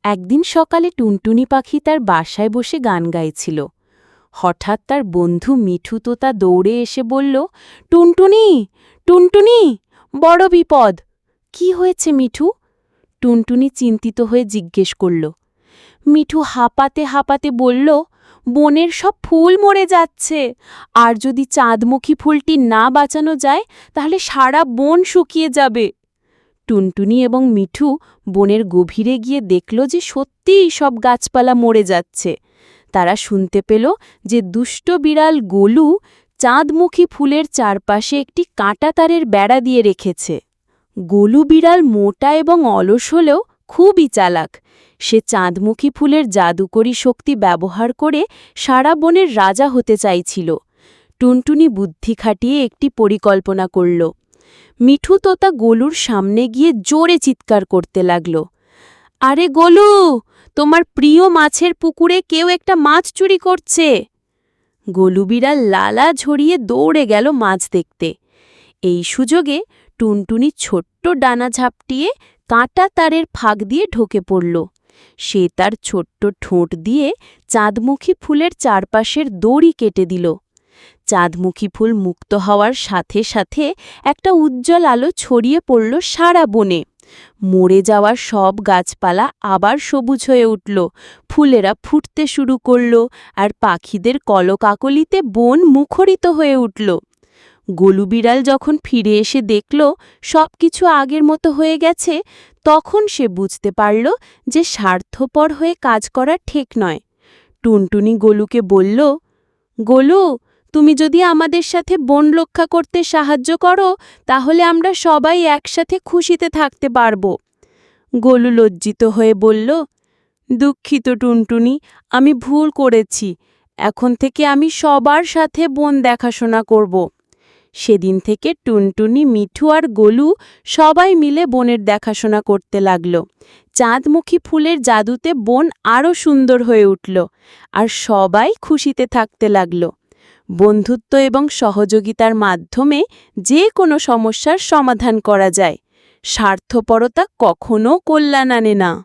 একদিন সকালে টুনটুনি পাখি তার বাসায় বসে গান গাইছিল। হঠাৎ তার বন্ধু মিঠু তোতা দৌড়ে এসে বলল, টুনটুনি, টুনটুনি, বড় বিপদ। কি হয়েছে মিঠু? টুনটুনি চিন্তিত হয়ে জিজ্ঞেস করল। মিঠু হাঁপাতে হাঁপাতে বলল, বনের সব ফুল মরে যাচ্ছে, আর যদি চাঁদমুখী ফুলটি না বাঁচানো যায় তাহলে সারা বন শুকিয়ে যাবে। টুনটুনি এবং মিঠু বনের গভীরে গিয়ে দেখল যে সত্যিই সব গাছপালা মরে যাচ্ছে। তারা শুনতে পেল যে দুষ্ট বিড়াল গোলু চাঁদমুখী ফুলের চারপাশে একটি কাঁটাতারের বেড়া দিয়ে রেখেছে। গোলু বিড়াল মোটা এবং অলস হলেও খুবই চালাক। সে চাঁদমুখী ফুলের জাদুকরী শক্তি ব্যবহার করে সারা বনের রাজা হতে চাইছিল। টুনটুনি বুদ্ধি খাটিয়ে একটি পরিকল্পনা করল। মিঠু তোতা গোলুর সামনে গিয়ে জোরে চিৎকার করতে লাগল, আরে গোলু, তোমার প্রিয় মাছের পুকুরে কেউ একটা মাছ চুরি করছে। গোলু বিড়াল লালা ঝরিয়ে দৌড়ে গেল মাছ দেখতে। এই সুযোগে টুনটুনি ছোট্ট ডানা ঝাপটিয়ে কাঁটা তারের ফাঁক দিয়ে ঢোকে পড়ল। সে তার ছোট্ট ঠোঁট দিয়ে চাঁদমুখী ফুলের চারপাশের দড়ি কেটে দিল। চাঁদমুখী ফুল মুক্ত হওয়ার সাথে সাথে একটা উজ্জ্বল আলো ছড়িয়ে পড়ল সারা বনে। মরে যাওয়া সব গাছপালা আবার সবুজ হয়ে উঠল, ফুলেরা ফুটতে শুরু করল, আর পাখিদের কলকাকলিতে বন মুখরিত হয়ে উঠল। গোলু বিড়াল যখন ফিরে এসে দেখল সবকিছু আগের মতো হয়ে গেছে, তখন সে বুঝতে পারল যে স্বার্থপর হয়ে কাজ করা ঠিক নয়। টুনটুনি গোলুকে বলল, গোলু, তুমি যদি আমাদের সাথে বন রক্ষা করতে সাহায্য করো তাহলে আমরা সবাই একসাথে খুশিতে থাকতে পারব। গোলু লজ্জিত হয়ে বলল, দুঃখিত টুনটুনি, আমি ভুল করেছি। এখন থেকে আমি সবার সাথে বন দেখাশোনা করব। সেদিন থেকে টুনটুনি, মিঠু আর গোলু সবাই মিলে বনের দেখাশোনা করতে লাগল। চাঁদমুখী ফুলের জাদুতে বন আরও সুন্দর হয়ে উঠল, আর সবাই খুশিতে থাকতে লাগল। বন্ধুত্ব এবং সহযোগিতার মাধ্যমে যে কোনো সমস্যার সমাধান করা যায়। স্বার্থপরতা কখনো কল্যাণ আনে না।